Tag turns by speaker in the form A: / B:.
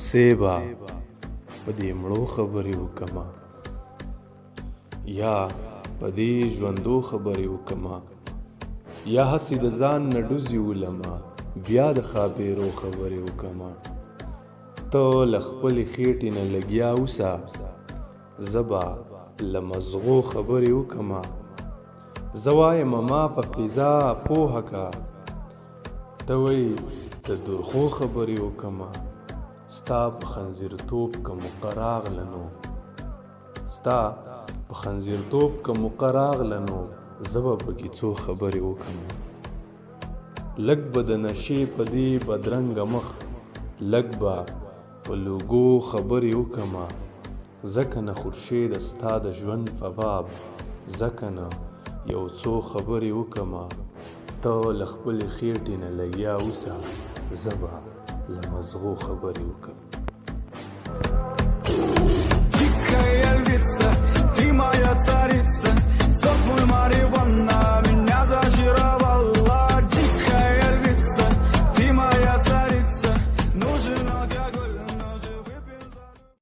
A: سیبا په دې مړو خبرې وکما یا په دې ژوندو خبرې وکما یا هسې د ځان نه ډوزې ولما بیا د ښاپېرو خبرې وکما ته له خپلې خېټې نه لګیا اوسه زه به له مزغو خبرې وکما زه وایم ما په فضا پوهه کا ته وایي د درخو خبرې وکما ستا په خنزیرتوب که مقراغله نو ستا په خنزیرتوب که مقراغله نو زه به پکې څو خبرې وکما لږ به د نشې په دې بدرنګه مخ لږ به په لوګو خبرې وکما ځکه نه خورشیده ستا د ژوند په باب ځکه نه یو څو خبرې وکما ته له خپلې خېټې نه لګیا اوسه زه به له مزغو خبرې وکم